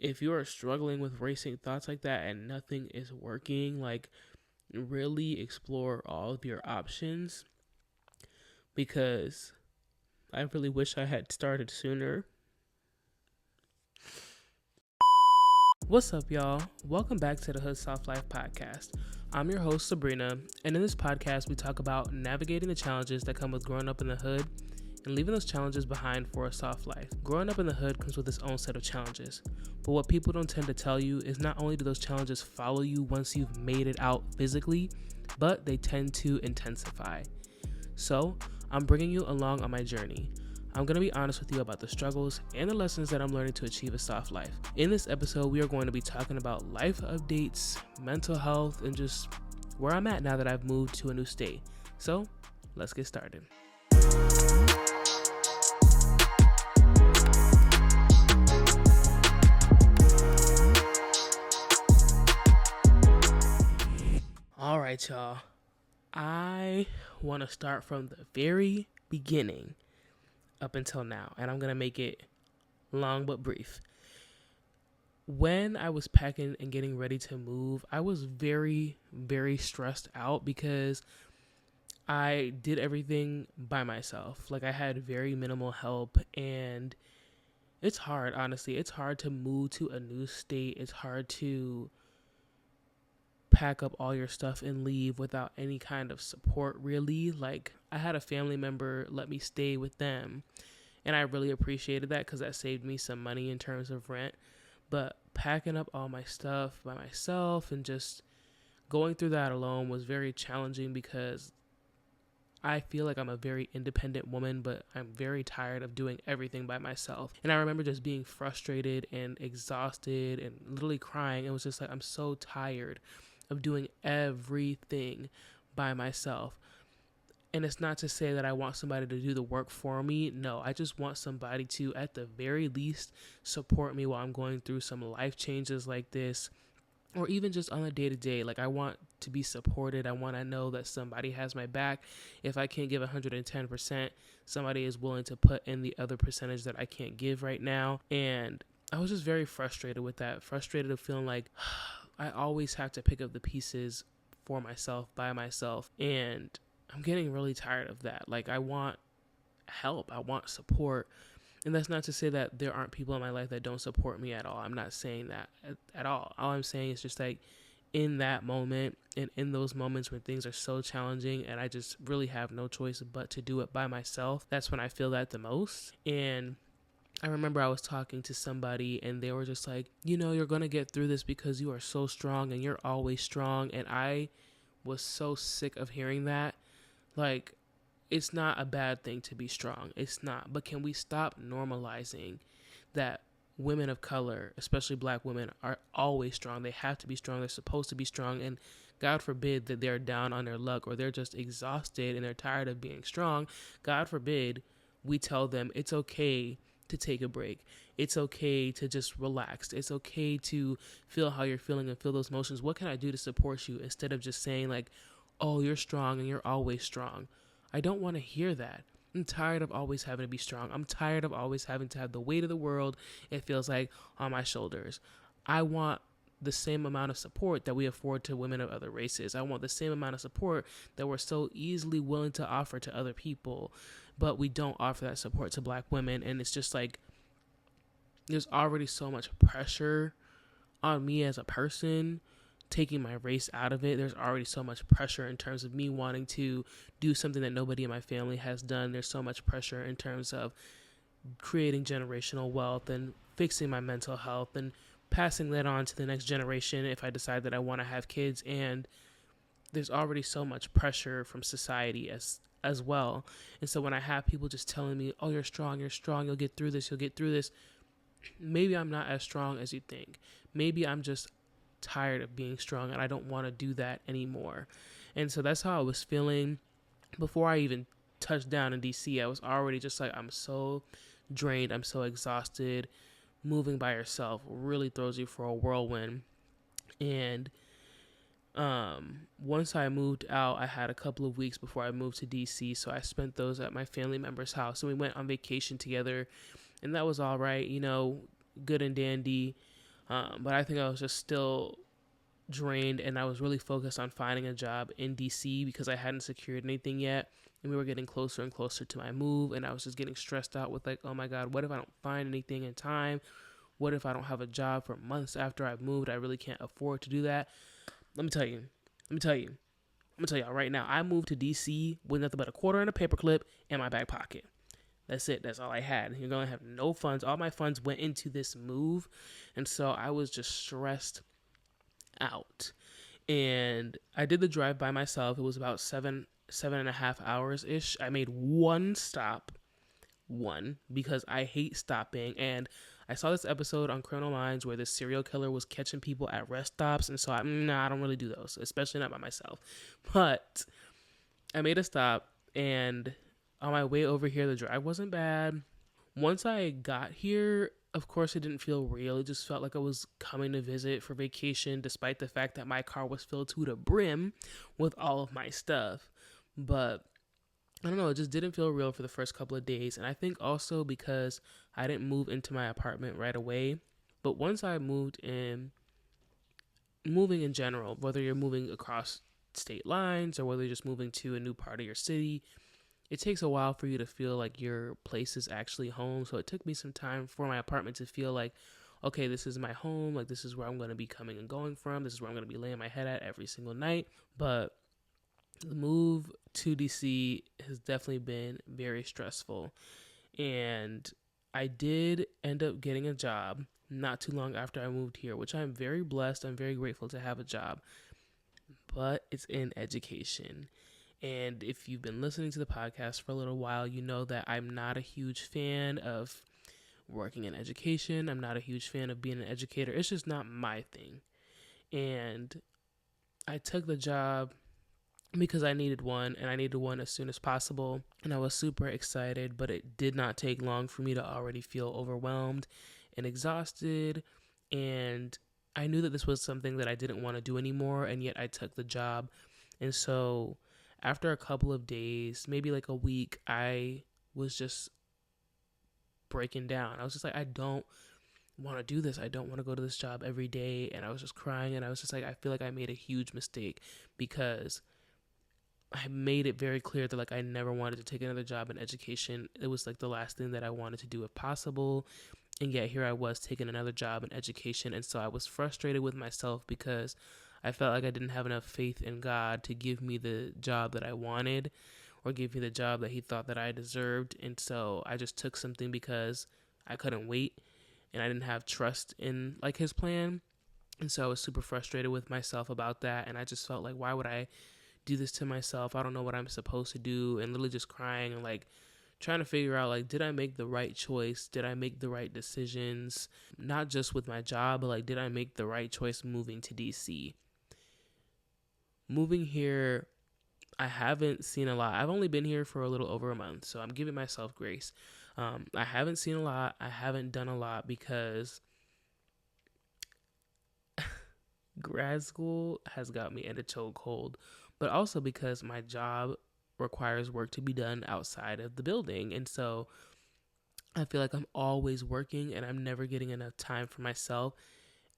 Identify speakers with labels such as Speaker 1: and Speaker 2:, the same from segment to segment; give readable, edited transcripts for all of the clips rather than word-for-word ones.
Speaker 1: if you are struggling with racing thoughts like that and nothing is working, like really explore all of your options, because I really wish I had started sooner. What's up, y'all? Welcome back to the Hood Soft Life podcast. I'm your host, Sabrina, and in this podcast, we talk about navigating the challenges that come with growing up in the hood and leaving those challenges behind for a soft life. Growing up in the hood comes with its own set of challenges, but what people don't tend to tell you is not only do those challenges follow you once you've made it out physically, but they tend to intensify. So, I'm bringing you along on my journey. I'm going to be honest with you about the struggles and the lessons that I'm learning to achieve a soft life. In this episode, we are going to be talking about life updates, mental health, and just where I'm at now that I've moved to a new state. So, let's get started. All right, y'all. I want to start from the very beginning up until now, and I'm going to make it long but brief. When I was packing and getting ready to move, I was very, very stressed out because I did everything by myself. Like, I had very minimal help, and it's hard, honestly. It's hard to move to a new state. It's hard to pack up all your stuff and leave without any kind of support, really. Like, I had a family member let me stay with them, and I really appreciated that because that saved me some money in terms of rent. But packing up all my stuff by myself and just going through that alone was very challenging because I feel like I'm a very independent woman, but I'm very tired of doing everything by myself. And I remember just being frustrated and exhausted and literally crying. It was just like, I'm so tired of doing everything by myself. And it's not to say that I want somebody to do the work for me. No, I just want somebody to, at the very least, support me while I'm going through some life changes like this, or even just on a day-to-day. Like, I want to be supported. I want to know that somebody has my back. If I can't give 110%, somebody is willing to put in the other percentage that I can't give right now. And I was just very frustrated with that, frustrated of feeling like I always have to pick up the pieces for myself, by myself. And I'm getting really tired of that. Like, I want help. I want support. And that's not to say that there aren't people in my life that don't support me at all. I'm not saying that at all. All I'm saying is just like in that moment and in those moments when things are so challenging and I just really have no choice but to do it by myself, that's when I feel that the most. And I remember I was talking to somebody and they were just like, you're going to get through this because you are so strong and you're always strong. And I was so sick of hearing that. Like, it's not a bad thing to be strong. It's not. But can we stop normalizing that women of color, especially black women, are always strong? They have to be strong. They're supposed to be strong. And God forbid that they're down on their luck or they're just exhausted and they're tired of being strong. God forbid we tell them it's okay to take a break. It's okay to just relax. It's okay to feel how you're feeling and feel those emotions. What can I do to support you? Instead of just saying like, oh, you're strong and you're always strong. I don't want to hear that. I'm tired of always having to be strong. I'm tired of always having to have the weight of the world, it feels like, on my shoulders. I want the same amount of support that we afford to women of other races. I want the same amount of support that we're so easily willing to offer to other people, but we don't offer that support to black women. And it's just like, there's already so much pressure on me as a person, taking my race out of it. There's already so much pressure in terms of me wanting to do something that nobody in my family has done. There's so much pressure in terms of creating generational wealth and fixing my mental health and passing that on to the next generation if I decide that I want to have kids. And there's already so much pressure from society as well. And so when I have people just telling me, oh, you're strong, you'll get through this, maybe I'm not as strong as you think. Maybe I'm just tired of being strong and I don't want to do that anymore. And so that's how I was feeling before I even touched down in DC. I was already just like, I'm so drained, I'm so exhausted. Moving by yourself really throws you for a whirlwind. And once I moved out, I had a couple of weeks before I moved to DC, so I spent those at my family member's house and we went on vacation together, and that was all right, good and dandy. But I think I was just still drained, and I was really focused on finding a job in DC because I hadn't secured anything yet, and we were getting closer and closer to my move, and I was just getting stressed out with like, oh my god, what if I don't find anything in time? What if I don't have a job for months after I've moved? I really can't afford to do that. Let me tell you. I'm gonna tell y'all right now. I moved to DC with nothing but a quarter and a paperclip in my back pocket. That's it. That's all I had. You're gonna have no funds. All my funds went into this move, and so I was just stressed out. And I did the drive by myself. It was about 7.5 hours ish. I made one stop, because I hate stopping. And I saw this episode on Criminal Minds where this serial killer was catching people at rest stops, and so I don't really do those, especially not by myself. But I made a stop, and on my way over here, the drive wasn't bad. Once I got here, of course, it didn't feel real. It just felt like I was coming to visit for vacation, despite the fact that my car was filled to the brim with all of my stuff. But I don't know, it just didn't feel real for the first couple of days. And I think also because I didn't move into my apartment right away. But once I moved in, moving in general, whether you're moving across state lines or whether you're just moving to a new part of your city, it takes a while for you to feel like your place is actually home. So it took me some time for my apartment to feel like, okay, this is my home. Like, this is where I'm going to be coming and going from. This is where I'm going to be laying my head at every single night. But the move to DC has definitely been very stressful. And I did end up getting a job not too long after I moved here, which I'm very blessed. I'm very grateful to have a job. But it's in education. And if you've been listening to the podcast for a little while, you know that I'm not a huge fan of working in education. I'm not a huge fan of being an educator. It's just not my thing. And I took the job because I needed one, and I needed one as soon as possible. And I was super excited, but it did not take long for me to already feel overwhelmed and exhausted. And I knew that this was something that I didn't want to do anymore, and yet I took the job. And so after a couple of days, maybe like a week, I was just breaking down. I was just like, I don't want to do this. I don't want to go to this job every day. And I was just crying, and I was just like, I feel like I made a huge mistake because I made it very clear that like I never wanted to take another job in education. It was like the last thing that I wanted to do if possible. And yet here I was taking another job in education. And so I was frustrated with myself because I felt like I didn't have enough faith in God to give me the job that I wanted or give me the job that he thought that I deserved. And so I just took something because I couldn't wait and I didn't have trust in like his plan. And so I was super frustrated with myself about that. And I just felt like, why would I do this to myself? I don't know what I'm supposed to do. And literally just crying and like trying to figure out, like, did I make the right choice? Did I make the right decisions? Not just with my job, but like, did I make the right choice moving to DC? Moving here, I haven't seen a lot. I've only been here for a little over a month, so I'm giving myself grace. I haven't seen a lot. I haven't done a lot because grad school has got me in a chokehold, but also because my job requires work to be done outside of the building. And so I feel like I'm always working and I'm never getting enough time for myself.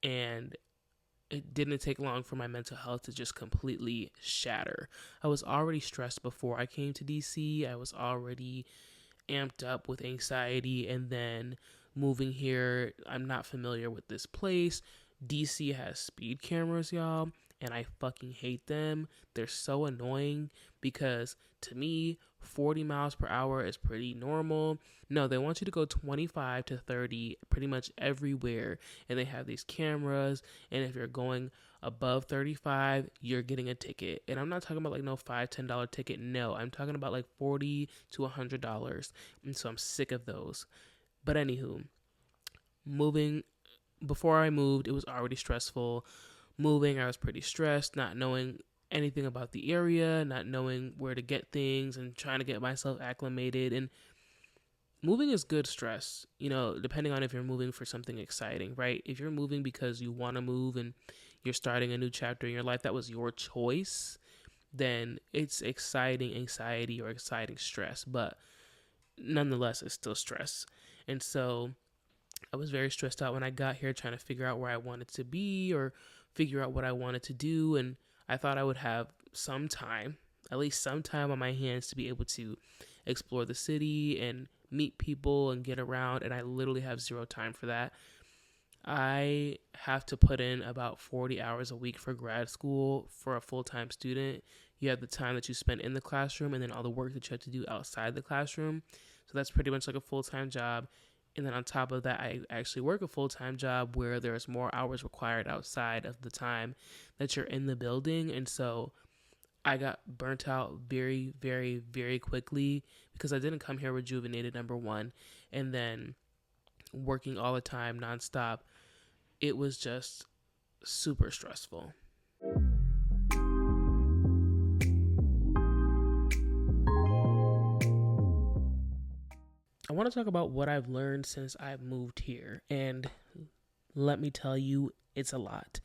Speaker 1: And it didn't take long for my mental health to just completely shatter. I was already stressed before I came to DC. I was already amped up with anxiety, and then moving here, I'm not familiar with this place. DC has speed cameras, y'all, and I fucking hate them. They're so annoying because to me, 40 miles per hour is pretty normal. No, they want you to go 25 to 30 pretty much everywhere, and they have these cameras, and if you're going above 35, you're getting a ticket. And I'm not talking about like no $5-10 ticket. No, I'm talking about like $40 to $100. And so I'm sick of those. But anywho, before I moved, it was already stressful. Moving, I was pretty stressed, not knowing anything about the area, not knowing where to get things, and trying to get myself acclimated. And moving is good stress, depending on if you're moving for something exciting, right? If you're moving because you want to move and you're starting a new chapter in your life, that was your choice, then it's exciting anxiety or exciting stress. But nonetheless, it's still stress. And so I was very stressed out when I got here trying to figure out where I wanted to be or figure out what I wanted to do. And I thought I would have some time, at least some time on my hands to be able to explore the city and meet people and get around. And I literally have zero time for that. I have to put in about 40 hours a week for grad school for a full time student. You have the time that you spend in the classroom and then all the work that you have to do outside the classroom. So that's pretty much like a full time job. And then on top of that, I actually work a full time job where there's more hours required outside of the time that you're in the building. And so I got burnt out very, very, very quickly because I didn't come here rejuvenated, number one. And then working all the time nonstop, it was just super stressful. I want to talk about what I've learned since I've moved here. And let me tell you, it's a lot.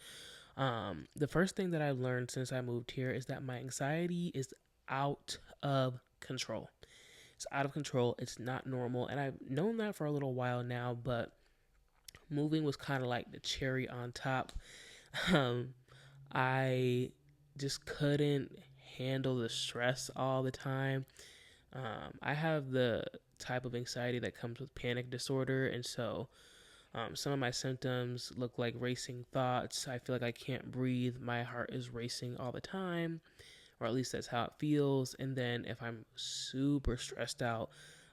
Speaker 1: The first thing that I've learned since I moved here is that my anxiety is out of control. It's out of control. It's not normal. And I've known that for a little while now, but moving was kind of like the cherry on top. Um, I just couldn't handle the stress all the time. I have the type of anxiety that comes with panic disorder, and so some of my symptoms look like racing thoughts. I feel like I can't breathe. My heart is racing all the time, or at least that's how it feels. And then if I'm super stressed out,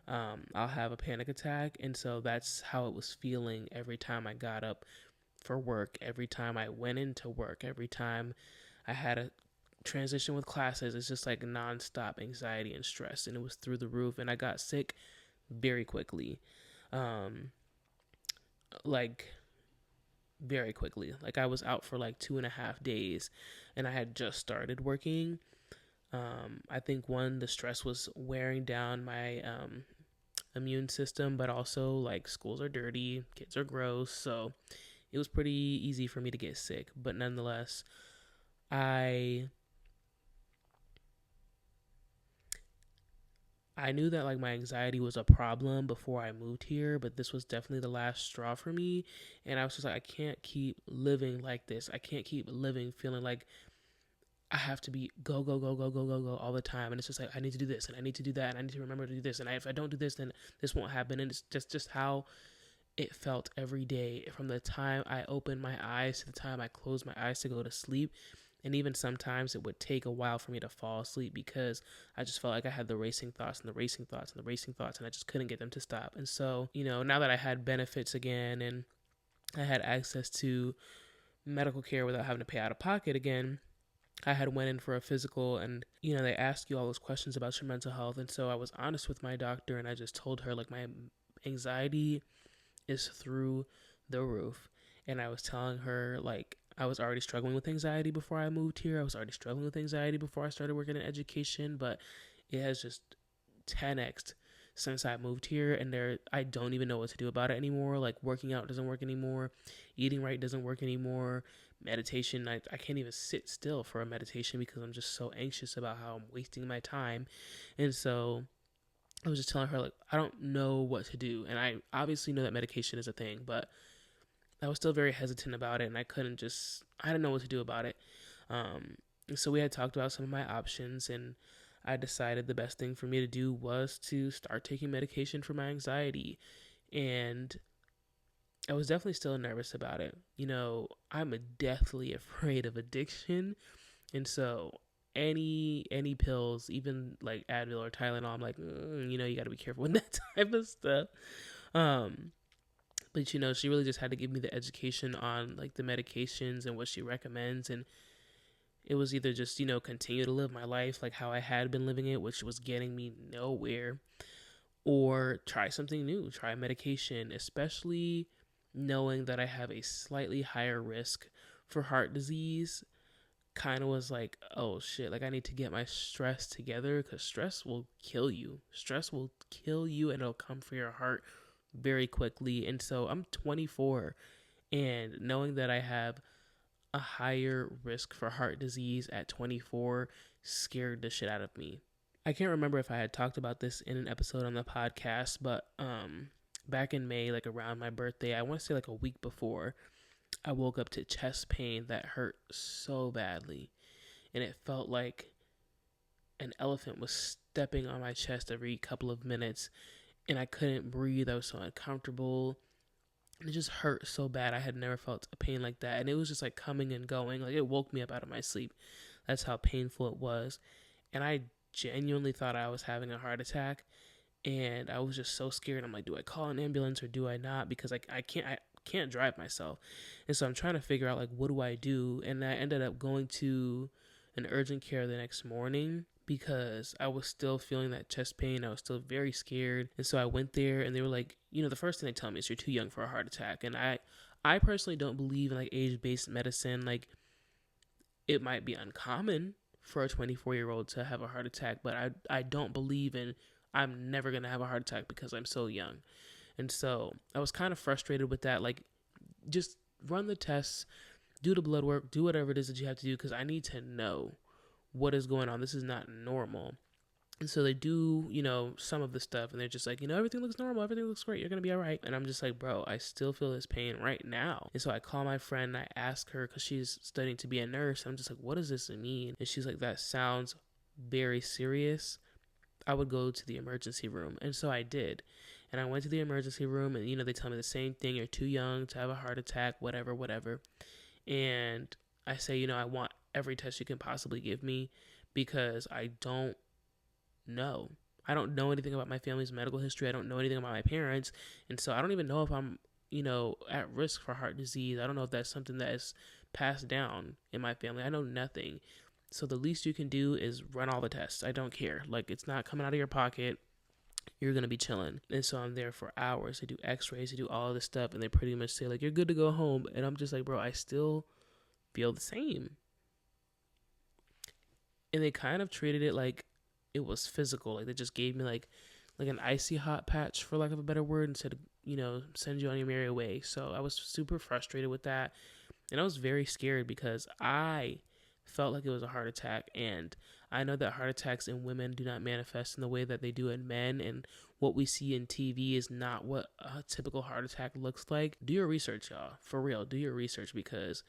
Speaker 1: I'll have a panic attack. And so that's how it was feeling every time I got up for work, every time I went into work, every time I had a transition with classes. It's just like nonstop anxiety and stress, and it was through the roof. And I got sick very quickly, like very quickly. Like I was out for like 2.5 days, and I had just started working. I think one, the stress was wearing down my immune system, but also like schools are dirty, kids are gross, so it was pretty easy for me to get sick. But nonetheless, I I knew that like my anxiety was a problem before I moved here, but this was definitely the last straw for me. And I was just like, I can't keep living like this. I can't keep living feeling like I have to be go, go, go, go, go, go, go all the time. And it's just like, I need to do this and I need to do that and I need to remember to do this. And if I don't do this, then this won't happen. And it's just how it felt every day from the time I opened my eyes to the time I closed my eyes to go to sleep. And even sometimes it would take a while for me to fall asleep because I just felt like I had the racing thoughts and the racing thoughts and the racing thoughts, and I just couldn't get them to stop. And so, now that I had benefits again and I had access to medical care without having to pay out of pocket again, I had went in for a physical, and they ask you all those questions about your mental health. And so I was honest with my doctor, and I just told her like my anxiety is through the roof. And I was telling her like I was already struggling with anxiety before I moved here. I was already struggling with anxiety before I started working in education, but it has just 10x'd since I moved here, and I don't even know what to do about it anymore. Like working out doesn't work anymore, eating right doesn't work anymore, meditation, I can't even sit still for a meditation because I'm just so anxious about how I'm wasting my time. And so I was just telling her like I don't know what to do, and I obviously know that medication is a thing, but I was still very hesitant about it, and I didn't know what to do about it. So we had talked about some of my options, and I decided the best thing for me to do was to start taking medication for my anxiety. And I was definitely still nervous about it. I'm deathly afraid of addiction, and so any pills, even like Advil or Tylenol, I'm like, you got to be careful with that type of stuff. Um, but she really just had to give me the education on like the medications and what she recommends, and it was either just continue to live my life like how I had been living it, which was getting me nowhere, or try something new, try medication, especially knowing that I have a slightly higher risk for heart disease. Kind of was like, oh shit, like I need to get my stress together because stress will kill you. Stress will kill you, and it'll come for your heart very quickly. And so I'm 24, and knowing that I have a higher risk for heart disease at 24 scared the shit out of me. I can't remember if I had talked about this in an episode on the podcast, but back in May, like around my birthday, I want to say like a week before, I woke up to chest pain that hurt so badly. And it felt like an elephant was stepping on my chest every couple of minutes. And I couldn't breathe. I was so uncomfortable. And it just hurt so bad. I had never felt a pain like that. And it was just like coming and going. Like it woke me up out of my sleep. That's how painful it was. And I genuinely thought I was having a heart attack. And I was just so scared. I'm like, do I call an ambulance or do I not? Because I can't drive myself. And so I'm trying to figure out like, what do I do? And I ended up going to an urgent care the next morning because I was still feeling that chest pain. I was still very scared. And so I went there and they were like, the first thing they tell me is you're too young for a heart attack. And I personally don't believe in like age-based medicine. Like it might be uncommon for a 24-year-old to have a heart attack, but I don't believe in I'm never going to have a heart attack because I'm so young. And so I was kind of frustrated with that. Like, just run the tests, do the blood work, do whatever it is that you have to do because I need to know what is going on. This is not normal. And so they do, some of the stuff and they're just like, everything looks normal. Everything looks great. You're going to be all right. And I'm just like, bro, I still feel this pain right now. And so I call my friend and I ask her because she's studying to be a nurse. I'm just like, what does this mean? And she's like, that sounds very serious. I would go to the emergency room. And so I did. And I went to the emergency room and, they tell me the same thing. You're too young to have a heart attack, whatever. And I say, I want every test you can possibly give me because I don't know. I don't know anything about my family's medical history. I don't know anything about my parents. And so I don't even know if I'm, at risk for heart disease. I don't know if that's something that is passed down in my family. I know nothing. So the least you can do is run all the tests. I don't care. Like, it's not coming out of your pocket. You're going to be chilling. And so I'm there for hours. They do x-rays. They do all of this stuff. And they pretty much say, like, you're good to go home. And I'm just like, bro, I still feel the same. And they kind of treated it like it was physical. Like, they just gave me, like an icy hot patch, for lack of a better word, and said, send you on your merry way. So I was super frustrated with that. And I was very scared because I felt like it was a heart attack, and I know that heart attacks in women do not manifest in the way that they do in men, and what we see in TV is not what a typical heart attack looks like. Do your research, y'all. For real, do your research, because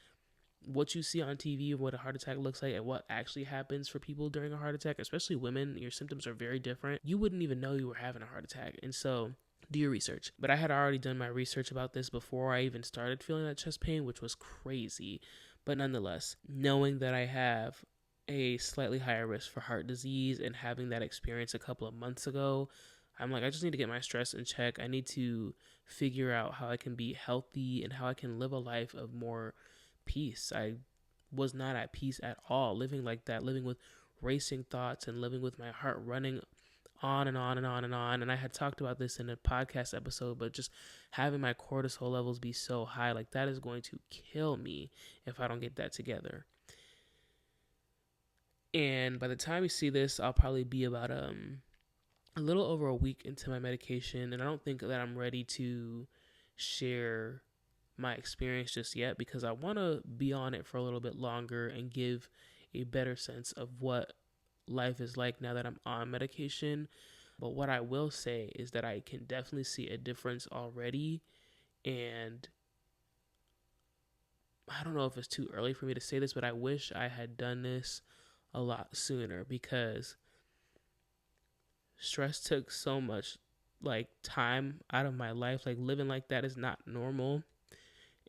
Speaker 1: what you see on TV of what a heart attack looks like and what actually happens for people during a heart attack, especially women, your symptoms are very different. You wouldn't even know you were having a heart attack. And so do your research. But I had already done my research about this before I even started feeling that chest pain, which was crazy. But nonetheless, knowing that I have a slightly higher risk for heart disease and having that experience a couple of months ago, I'm like, I just need to get my stress in check. I need to figure out how I can be healthy and how I can live a life of more peace. I was not at peace at all, living like that, living with racing thoughts and living with my heart running on and on and on and on. And I had talked about this in a podcast episode, but just having my cortisol levels be so high, like that is going to kill me if I don't get that together. And by the time you see this, I'll probably be about a little over a week into my medication, and I don't think that I'm ready to share my experience just yet because I want to be on it for a little bit longer and give a better sense of what life is like now that I'm on medication. But what I will say is that I can definitely see a difference already, and I don't know if it's too early for me to say this, but I wish I had done this a lot sooner because stress took so much time out of my life. Like, living like that is not normal,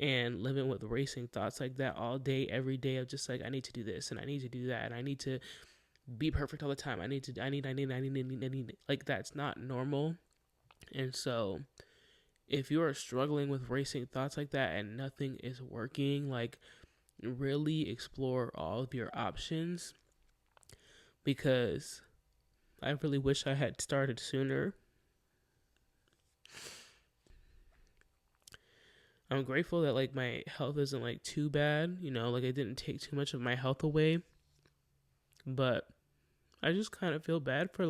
Speaker 1: and living with racing thoughts like that all day, every day of just like, I need to do this and I need to do that and I need to be perfect all the time. I need like, that's not normal. And so if you are struggling with racing thoughts like that and nothing is working, like, really explore all of your options, because I really wish I had started sooner. I'm grateful that my health isn't too bad, it didn't take too much of my health away. But I just kind of feel bad for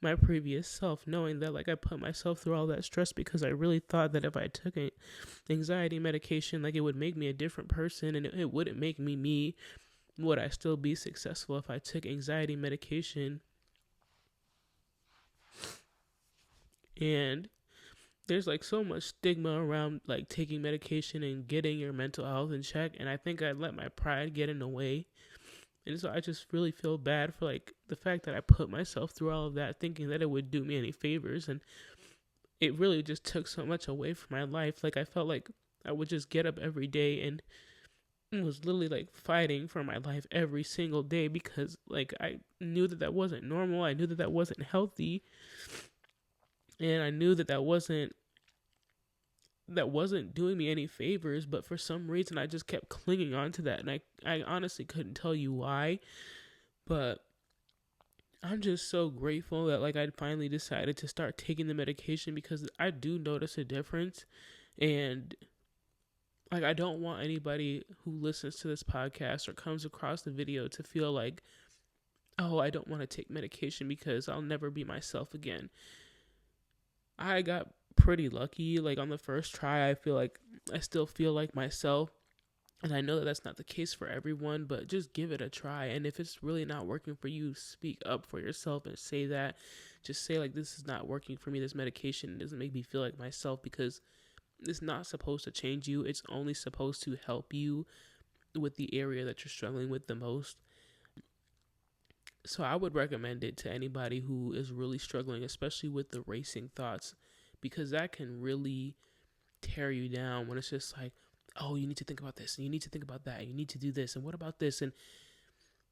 Speaker 1: my previous self, knowing that I put myself through all that stress because I really thought that if I took anxiety medication, it would make me a different person, and it wouldn't make me me. Would I still be successful if I took anxiety medication? And there's like so much stigma around like taking medication and getting your mental health in check, and I think I let my pride get in the way. And so I just really feel bad for like the fact that I put myself through all of that thinking that it would do me any favors, and it really just took so much away from my life. Like I felt like I would just get up every day and was literally like fighting for my life every single day because like I knew that that wasn't normal. I knew that that wasn't healthy, and I knew that that wasn't doing me any favors, but for some reason I just kept clinging on to that, and I honestly couldn't tell you why, but I'm just so grateful that like I finally decided to start taking the medication because I do notice a difference. And like I don't want anybody who listens to this podcast or comes across the video to feel like, oh, I don't want to take medication because I'll never be myself again. I got pretty lucky. Like on the first try, I feel like I still feel like myself. And I know that that's not the case for everyone, but just give it a try. And if it's really not working for you, speak up for yourself and say that. Just say, like, this is not working for me. This medication doesn't make me feel like myself, because it's not supposed to change you. It's only supposed to help you with the area that you're struggling with the most. So I would recommend it to anybody who is really struggling, especially with the racing thoughts, because that can really tear you down when it's just like, oh, you need to think about this, and you need to think about that, and you need to do this, and what about this? And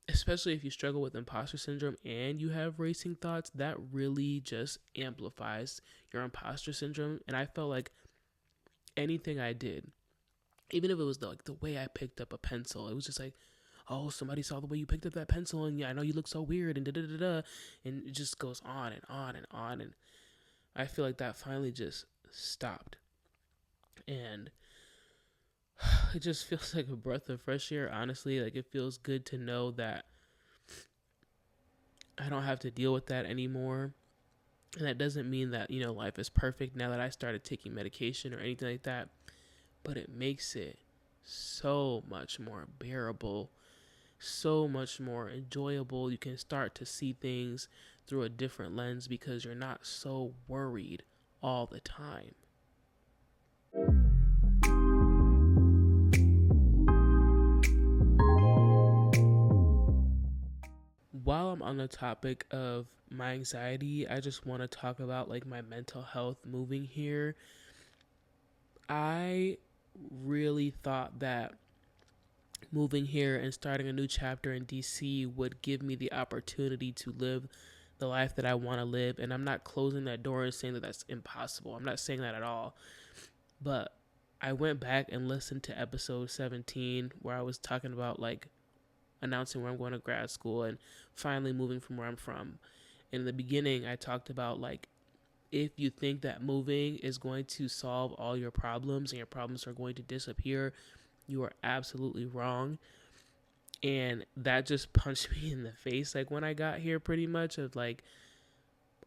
Speaker 1: especially if you struggle with imposter syndrome and you have racing thoughts, that really just amplifies your imposter syndrome. And I felt like anything I did, even if it was the way I picked up a pencil, it was just like, oh, somebody saw the way you picked up that pencil, and yeah, I know you look so weird, and da da da da, and it just goes on and on and on. And I feel like that finally just stopped, and it just feels like a breath of fresh air, honestly. Like it feels good to know that I don't have to deal with that anymore. And that doesn't mean that, life is perfect now that I started taking medication or anything like that, but it makes it so much more bearable, so much more enjoyable. You can start to see things through a different lens because you're not so worried all the time. While I'm on the topic of my anxiety, I just want to talk about like my mental health moving here. I really thought that moving here and starting a new chapter in DC would give me the opportunity to live the life that I want to live. And I'm not closing that door and saying that that's impossible. I'm not saying that at all. But I went back and listened to episode 17 where I was talking about like announcing where I'm going to grad school and finally moving from where I'm from. In the beginning, I talked about like, if you think that moving is going to solve all your problems and your problems are going to disappear, you are absolutely wrong. And that just punched me in the face. Like when I got here, pretty much of like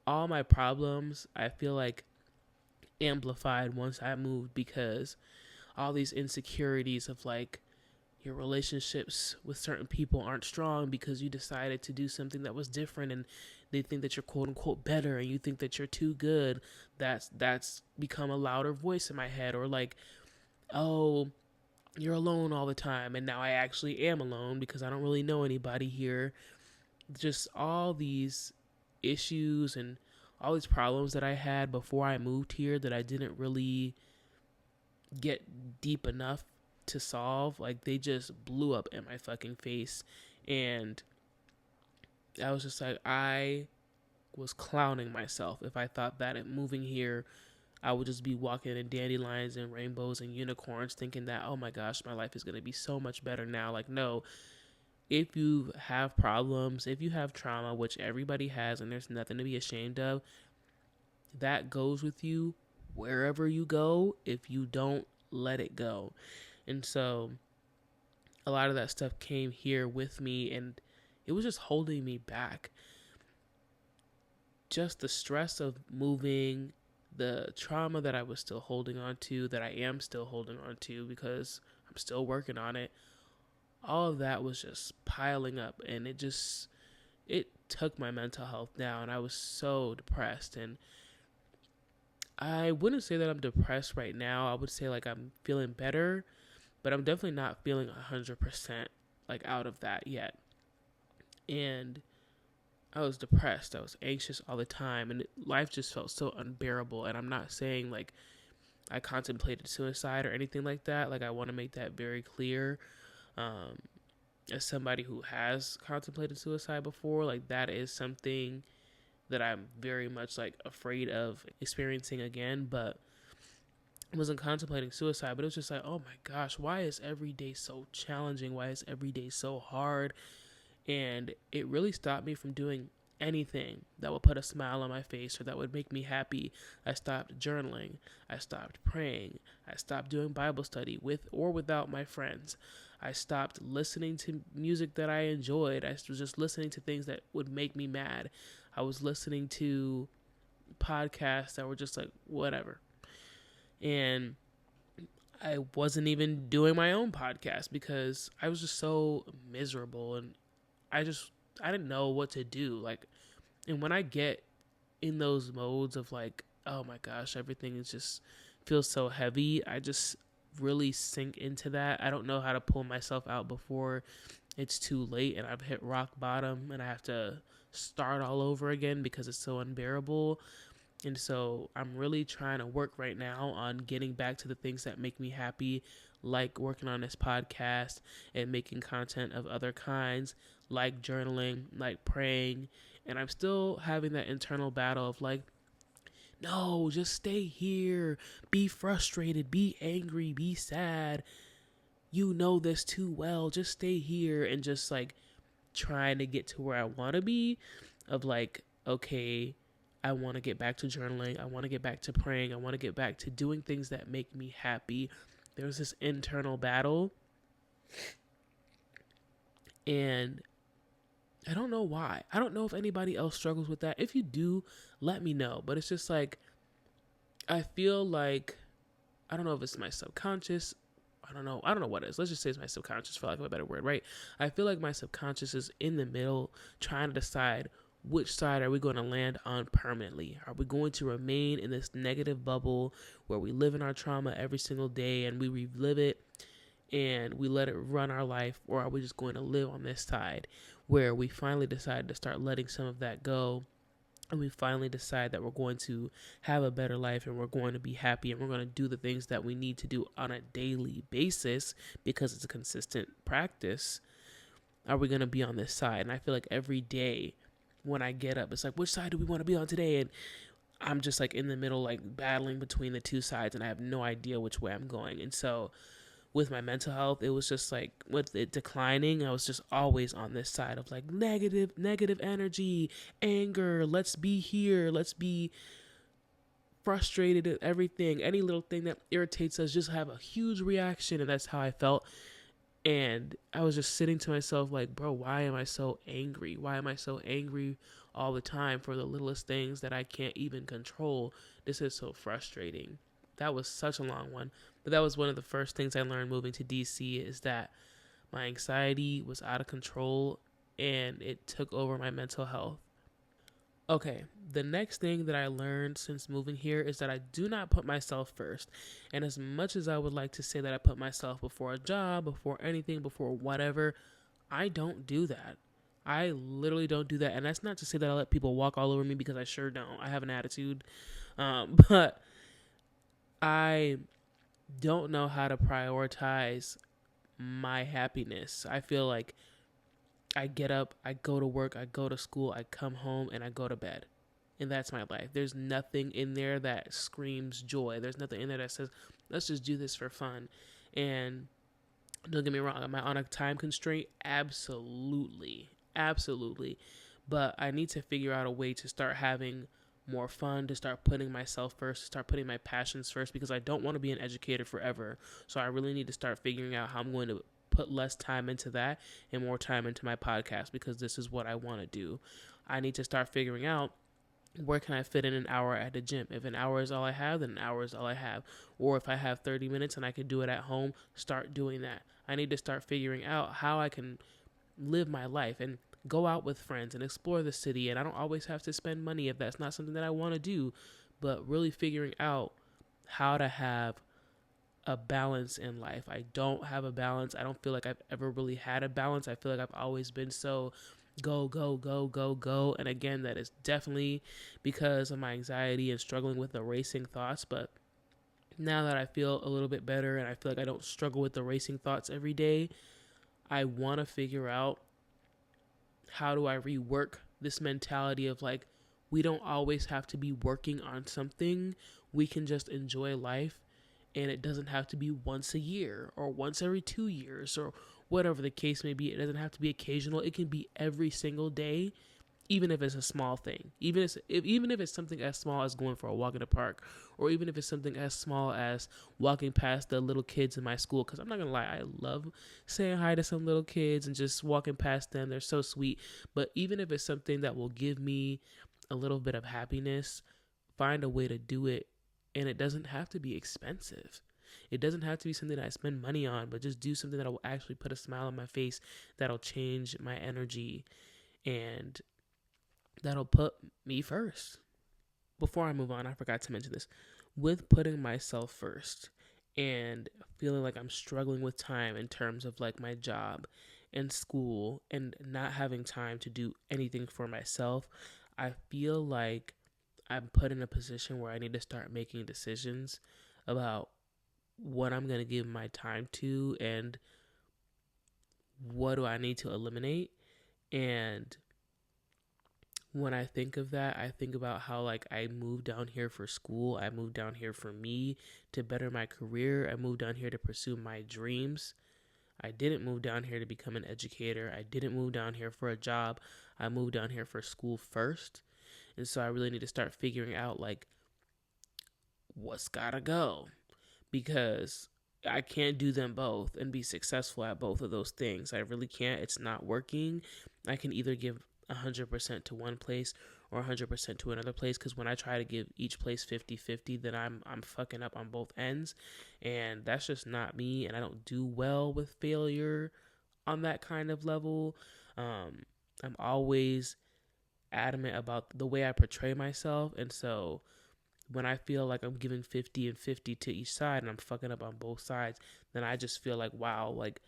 Speaker 1: all my problems, I feel like amplified once I moved, because all these insecurities of like, your relationships with certain people aren't strong because you decided to do something that was different, and they think that you're quote unquote better and you think that you're too good. That's become a louder voice in my head. Or like, oh, you're alone all the time, and now I actually am alone because I don't really know anybody here. Just all these issues and all these problems that I had before I moved here that I didn't really get deep enough to solve, like they just blew up in my fucking face. And I was just like, I was clowning myself if I thought that in moving here I would just be walking in dandelions and rainbows and unicorns thinking that, oh my gosh, my life is going to be so much better now. Like, no. If you have problems, if you have trauma, which everybody has, and there's nothing to be ashamed of, that goes with you wherever you go if you don't let it go. And so a lot of that stuff came here with me, and it was just holding me back. Just the stress of moving, the trauma that I was still holding on to, that I am still holding on to because I'm still working on it. All of that was just piling up, and it took my mental health down. I was so depressed, and I wouldn't say that I'm depressed right now. I would say like I'm feeling better, but I'm definitely not feeling 100% like out of that yet. And I was depressed. I was anxious all the time, and life just felt so unbearable. And I'm not saying like I contemplated suicide or anything like that. Like, I want to make that very clear. Um, as somebody who has contemplated suicide before, like that is something that I'm very much like afraid of experiencing again. But I wasn't contemplating suicide, but it was just like, oh my gosh, why is every day so challenging? Why is every day so hard? And it really stopped me from doing anything that would put a smile on my face or that would make me happy. I stopped journaling. I stopped praying. I stopped doing Bible study with or without my friends. I stopped listening to music that I enjoyed. I was just listening to things that would make me mad. I was listening to podcasts that were just like whatever. And I wasn't even doing my own podcast because I was just so miserable, and I didn't know what to do. Like, and when I get in those modes of like, oh my gosh, everything is just feels so heavy, I just really sink into that. I don't know how to pull myself out before it's too late and I've hit rock bottom and I have to start all over again because it's so unbearable. And so I'm really trying to work right now on getting back to the things that make me happy, like working on this podcast and making content of other kinds, like journaling, like praying. And I'm still having that internal battle of like, no, just stay here, be frustrated, be angry, be sad. You know this too well. Just stay here, and just like trying to get to where I want to be of like, okay, I want to get back to journaling. I want to get back to praying. I want to get back to doing things that make me happy. There's this internal battle, and I don't know why. I don't know if anybody else struggles with that. If you do, let me know. But it's just like, I feel like, I don't know if it's my subconscious. I don't know what it is. Let's just say it's my subconscious, for lack of a better word, right? I feel like my subconscious is in the middle trying to decide which side are we going to land on permanently. Are we going to remain in this negative bubble where we live in our trauma every single day and we relive it and we let it run our life? Or are we just going to live on this side where we finally decide to start letting some of that go, and we finally decide that we're going to have a better life and we're going to be happy and we're going to do the things that we need to do on a daily basis because it's a consistent practice? Are we going to be on this side? And I feel like every day when I get up, it's like, which side do we want to be on today? And I'm just like in the middle, like battling between the two sides, and I have no idea which way I'm going. And so with my mental health, it was just like, with it declining, I was just always on this side of like negative energy, anger, let's be here, let's be frustrated at everything. Any little thing that irritates us, just have a huge reaction. And that's how I felt. And I was just sitting to myself like, bro, why am I so angry? Why am I so angry all the time for the littlest things that I can't even control? This is so frustrating. That was such a long one. But that was one of the first things I learned moving to DC, is that my anxiety was out of control and it took over my mental health. Okay, the next thing that I learned since moving here is that I do not put myself first. And as much as I would like to say that I put myself before a job, before anything, before whatever, I don't do that. I literally don't do that. And that's not to say that I let people walk all over me, because I sure don't. I have an attitude. But I don't know how to prioritize my happiness. I feel like I get up, I go to work, I go to school, I come home, and I go to bed. And that's my life. There's nothing in there that screams joy. There's nothing in there that says, let's just do this for fun. And don't get me wrong, am I on a time constraint? Absolutely. Absolutely. But I need to figure out a way to start having more fun, to start putting myself first, to start putting my passions first, because I don't want to be an educator forever. So I really need to start figuring out how I'm going to put less time into that and more time into my podcast, because this is what I want to do. I need to start figuring out, where can I fit in an hour at the gym? If an hour is all I have, then an hour is all I have. Or if I have 30 minutes and I can do it at home, start doing that. I need to start figuring out how I can live my life and go out with friends and explore the city. And I don't always have to spend money if that's not something that I want to do. but really figuring out how to have a balance in life. I don't have a balance. I don't feel like I've ever really had a balance. I feel like I've always been so go, go, go, go, go. And again, that is definitely because of my anxiety and struggling with the racing thoughts. But now that I feel a little bit better and I feel like I don't struggle with the racing thoughts every day, I want to figure out how do I rework this mentality of like, we don't always have to be working on something. We can just enjoy life, and it doesn't have to be once a year or once every 2 years or whatever the case may be. It doesn't have to be occasional. It can be every single day, even if it's a small thing. Even if it's something as small as going for a walk in the park, or even if it's something as small as walking past the little kids in my school. Because I'm not gonna lie, I love saying hi to some little kids and just walking past them. They're so sweet. But even if it's something that will give me a little bit of happiness, find a way to do it. And it doesn't have to be expensive. It doesn't have to be something that I spend money on, but just do something that will actually put a smile on my face, that'll change my energy, and that'll put me first. Before I move on, I forgot to mention this. With putting myself first and feeling like I'm struggling with time in terms of like my job and school and not having time to do anything for myself, I feel like I'm put in a position where I need to start making decisions about what I'm going to give my time to and what do I need to eliminate. And when I think of that, I think about how like I moved down here for school. I moved down here for me to better my career. I moved down here to pursue my dreams. I didn't move down here to become an educator. I didn't move down here for a job. I moved down here for school first. And so I really need to start figuring out like what's gotta go, because I can't do them both and be successful at both of those things. I really can't. It's not working. I can either give 100% to one place or 100% to another place, because when I try to give each place 50-50, then I'm fucking up on both ends, and that's just not me, and I don't do well with failure on that kind of level. I'm always adamant about the way I portray myself, and so when I feel like I'm giving 50 and 50 to each side and I'm fucking up on both sides, then I just feel like, wow, like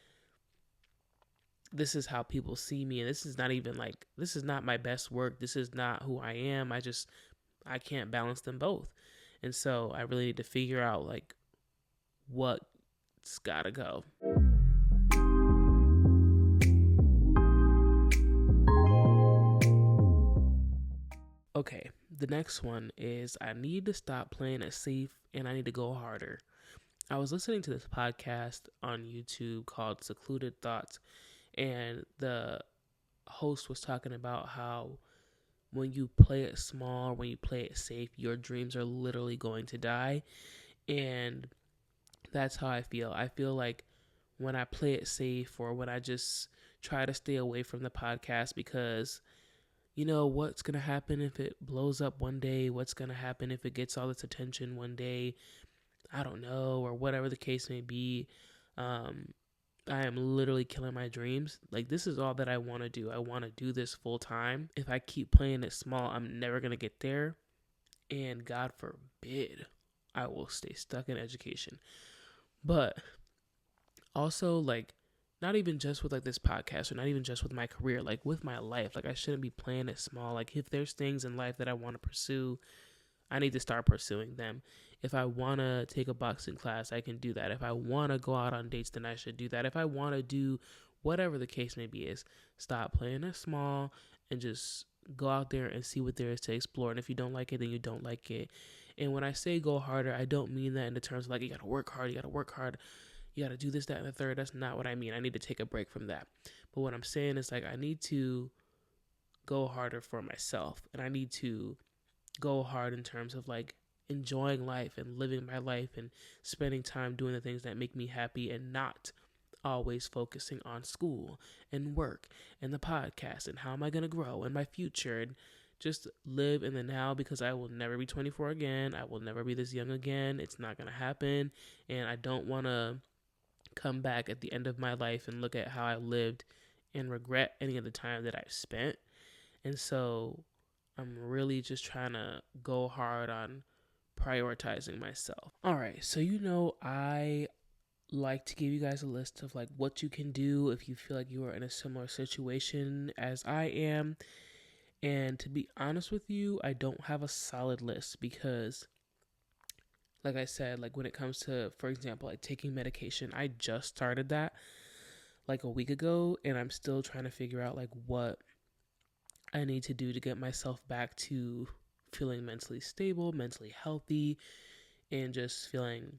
Speaker 1: this is how people see me, and this is not even like, this is not my best work. This is not who I am. I can't balance them both. And so I really need to figure out like what's gotta go. Okay, the next one is I need to stop playing it safe and I need to go harder. I was listening to this podcast on YouTube called Secluded Thoughts, and the host was talking about how when you play it small, when you play it safe, your dreams are literally going to die. And that's how I feel. I feel like when I play it safe, or when I just try to stay away from the podcast because you know what's going to happen if it blows up one day, what's going to happen if it gets all this attention one day, I don't know, or whatever the case may be. I am literally killing my dreams. Like, this is all that I want to do. I want to do this full time. If I keep playing it small, I'm never going to get there. And God forbid I will stay stuck in education. But also, like, not even just with like this podcast, or not even just with my career, like with my life. Like, I shouldn't be playing it small. Like, if there's things in life that I want to pursue, I need to start pursuing them. If I want to take a boxing class, I can do that. If I want to go out on dates, then I should do that. If I want to do whatever the case may be, is stop playing it small and just go out there and see what there is to explore. And if you don't like it, then you don't like it. And when I say go harder, I don't mean that in the terms of like, you got to work hard, you got to do this, that, and the third. That's not what I mean. I need to take a break from that. But what I'm saying is like, I need to go harder for myself, and I need to go hard in terms of like enjoying life and living my life and spending time doing the things that make me happy, and not always focusing on school and work and the podcast and how am I going to grow and my future, and just live in the now, because I will never be 24 again. I will never be this young again. It's not going to happen. And I don't want to come back at the end of my life and look at how I lived and regret any of the time that I've spent. And so I'm really just trying to go hard on prioritizing myself. All right, so I like to give you guys a list of like what you can do if you feel like you are in a similar situation as I am. And to be honest with you, I don't have a solid list because like I said, like when it comes to, for example, like taking medication, I just started that like a week ago, and I'm still trying to figure out like what I need to do to get myself back to feeling mentally stable, mentally healthy, and just feeling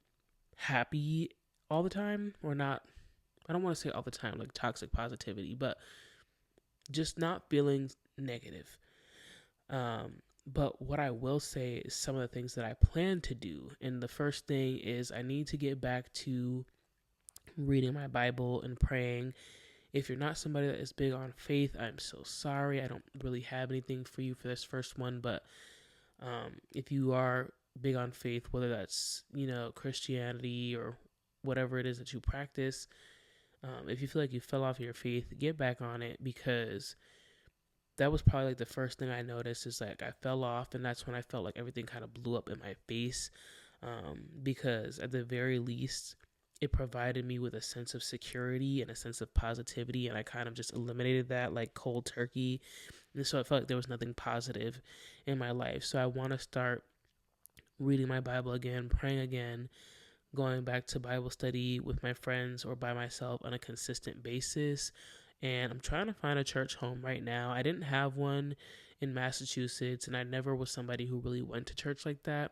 Speaker 1: happy all the time. Or not, I don't want to say all the time like toxic positivity, but just not feeling negative. But what I will say is some of the things that I plan to do. And the first thing is I need to get back to reading my Bible and praying. If you're not somebody that is big on faith, I'm so sorry. I don't really have anything for you for this first one. But if you are big on faith, whether that's, Christianity or whatever it is that you practice, if you feel like you fell off your faith, get back on it, because that was probably like the first thing I noticed is like I fell off, and that's when I felt like everything kind of blew up in my face, because at the very least it provided me with a sense of security and a sense of positivity, and I kind of just eliminated that like cold turkey, and so I felt like there was nothing positive in my life. So I want to start reading my Bible again, praying again, going back to Bible study with my friends or by myself on a consistent basis. And I'm trying to find a church home right now. I didn't have one in Massachusetts, and I never was somebody who really went to church like that.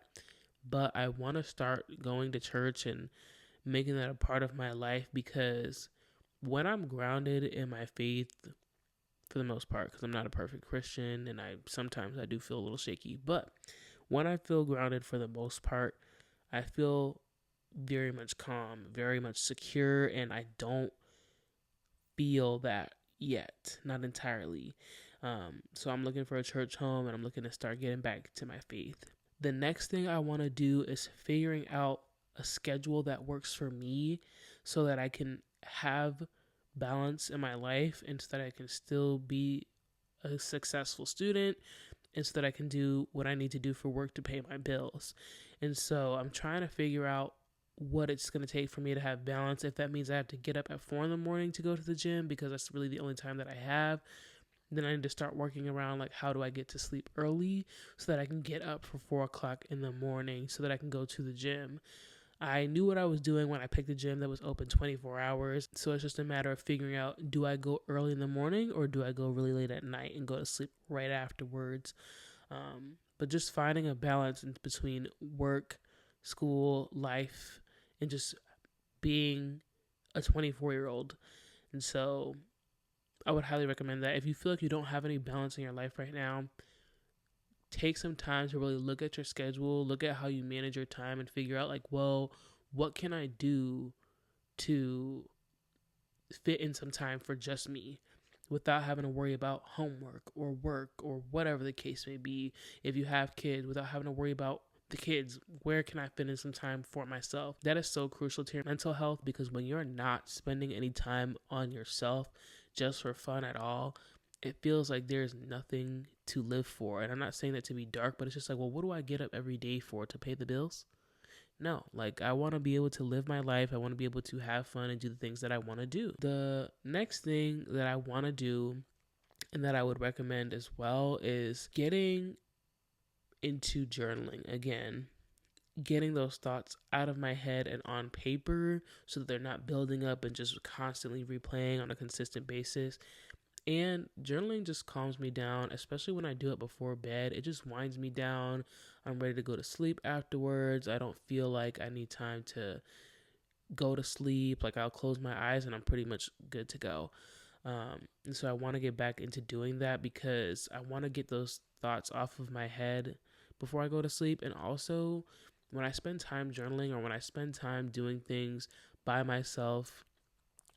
Speaker 1: But I want to start going to church and making that a part of my life, because when I'm grounded in my faith, for the most part, because I'm not a perfect Christian and sometimes I do feel a little shaky, but when I feel grounded for the most part, I feel very much calm, very much secure, and I don't feel that yet, not entirely. So I'm looking for a church home, and I'm looking to start getting back to my faith. The next thing I want to do is figuring out a schedule that works for me so that I can have balance in my life, and so that I can still be a successful student, and so that I can do what I need to do for work to pay my bills. And so I'm trying to figure out what it's going to take for me to have balance. If that means I have to get up at 4 in the morning to go to the gym because that's really the only time that I have, then I need to start working around like how do I get to sleep early so that I can get up for 4 o'clock in the morning so that I can go to the gym. I knew what I was doing when I picked a gym that was open 24 hours. So it's just a matter of figuring out, do I go early in the morning or do I go really late at night and go to sleep right afterwards? But just finding a balance in between work, school, life, and just being a 24-year-old. And so I would highly recommend that. If you feel like you don't have any balance in your life right now, take some time to really look at your schedule, look at how you manage your time, and figure out like, well, what can I do to fit in some time for just me without having to worry about homework or work or whatever the case may be. If you have kids, without having to worry about the kids, where can I fit in some time for myself? That is so crucial to your mental health, because when you're not spending any time on yourself just for fun at all, it feels like there's nothing to live for. And I'm not saying that to be dark, but it's just like, well, what do I get up every day for? To pay the bills? No, like I want to be able to live my life. I want to be able to have fun and do the things that I want to do. The next thing that I want to do and that I would recommend as well is getting into journaling again, getting those thoughts out of my head and on paper so that they're not building up and just constantly replaying on a consistent basis. And journaling just calms me down, especially when I do it before bed. It just winds me down. I'm ready to go to sleep afterwards. I don't feel like I need time to go to sleep. Like I'll close my eyes and I'm pretty much good to go. And so I want to get back into doing that because I want to get those thoughts off of my head before I go to sleep. And also, when I spend time journaling or when I spend time doing things by myself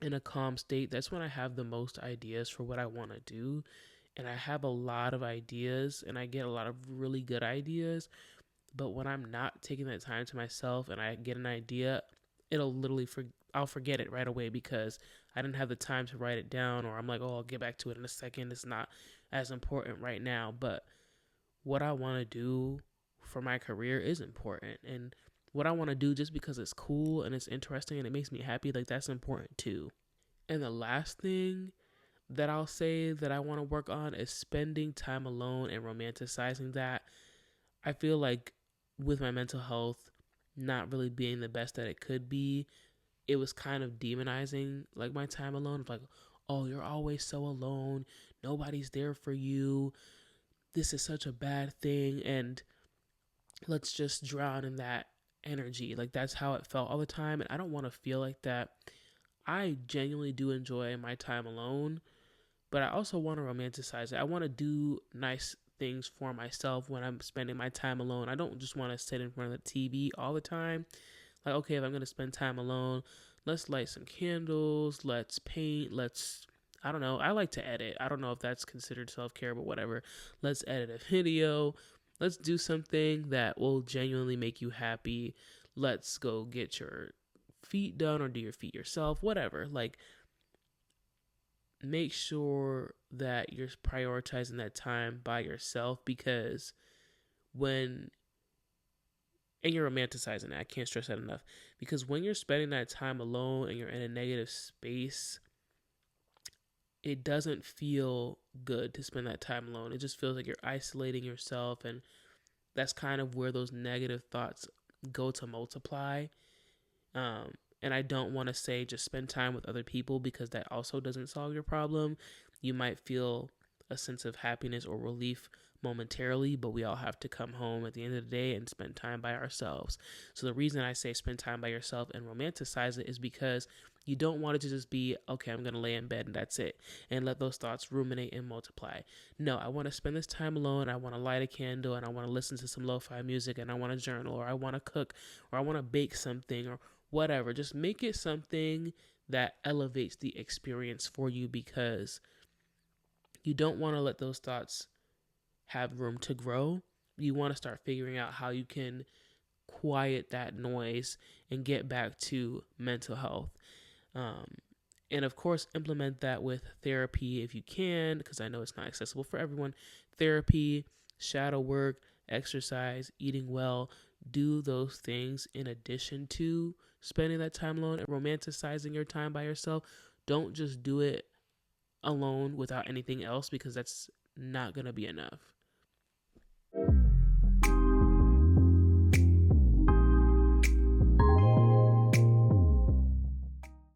Speaker 1: in a calm state, that's when I have the most ideas for what I want to do. And I have a lot of ideas and I get a lot of really good ideas. But when I'm not taking that time to myself and I get an idea, I'll forget it right away because I didn't have the time to write it down, or I'm like, oh, I'll get back to it in a second. It's not as important right now. But what I want to do for my career is important, and what I want to do just because it's cool and it's interesting and it makes me happy, like that's important too. And the last thing that I'll say that I want to work on is spending time alone and romanticizing that. I feel like with my mental health not really being the best that it could be, it was kind of demonizing like my time alone. It's like, oh, you're always so alone. Nobody's there for you. This is such a bad thing. And let's just drown in that energy. Like that's how it felt all the time. And I don't want to feel like that. I genuinely do enjoy my time alone, but I also want to romanticize it. I want to do nice things for myself when I'm spending my time alone. I don't just want to sit in front of the TV all the time. Like, okay, if I'm going to spend time alone, let's light some candles, let's paint, I don't know. I like to edit. I don't know if that's considered self-care, but whatever. Let's edit a video. Let's do something that will genuinely make you happy. Let's go get your feet done or do your feet yourself, whatever. Like, make sure that you're prioritizing that time by yourself, because and you're romanticizing it. I can't stress that enough, because when you're spending that time alone and you're in a negative space, it doesn't feel good to spend that time alone. It just feels like you're isolating yourself, and that's kind of where those negative thoughts go to multiply. And I don't want to say just spend time with other people, because that also doesn't solve your problem. You might feel a sense of happiness or relief momentarily, but we all have to come home at the end of the day and spend time by ourselves. So the reason I say spend time by yourself and romanticize it is because you don't want it to just be, okay, I'm going to lay in bed and that's it, and let those thoughts ruminate and multiply. No, I want to spend this time alone. I want to light a candle, and I want to listen to some lo-fi music, and I want to journal, or I want to cook, or I want to bake something, or whatever. Just make it something that elevates the experience for you, because you don't want to let those thoughts have room to grow. You want to start figuring out how you can quiet that noise and get back to mental health. And of course, implement that with therapy if you can, because I know it's not accessible for everyone. Therapy, shadow work, exercise, eating well. Do those things in addition to spending that time alone and romanticizing your time by yourself. Don't just do it alone without anything else, because that's not going to be enough.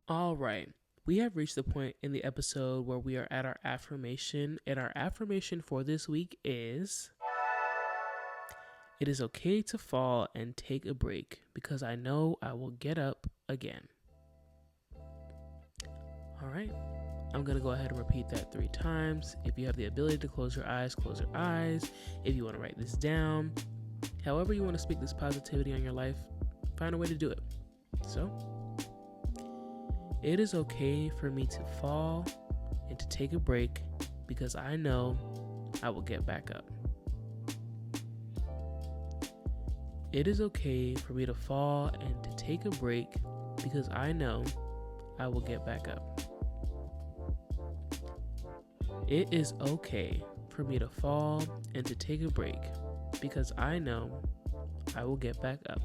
Speaker 1: All right. We have reached the point in the episode where we are at our affirmation, and our affirmation for this week is: it is okay to fall and take a break, because I know I will get up again. All right. I'm going to go ahead and repeat that 3 times. If you have the ability to close your eyes, close your eyes. If you want to write this down, however you want to speak this positivity on your life, find a way to do it. So, it is okay for me to fall and to take a break, because I know I will get back up. It is okay for me to fall and to take a break, because I know I will get back up. It is okay for me to fall and to take a break, because I know I will get back up.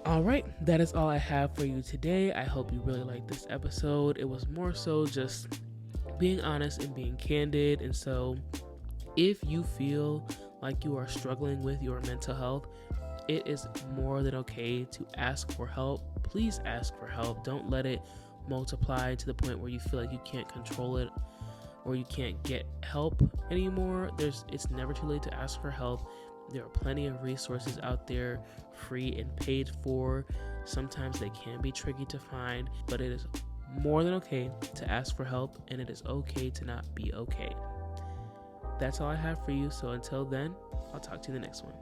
Speaker 1: All right, that is all I have for you today. I hope you really liked this episode. It was more so just being honest and being candid. And so if you feel like you are struggling with your mental health, it is more than okay to ask for help. Please ask for help. Don't let it multiply to the point where you feel like you can't control it or you can't get help anymore. It's never too late to ask for help. There are plenty of resources out there, free and paid for. Sometimes they can be tricky to find, but it is more than okay to ask for help, and it is okay to not be okay. That's all I have for you. So until then, I'll talk to you in the next one.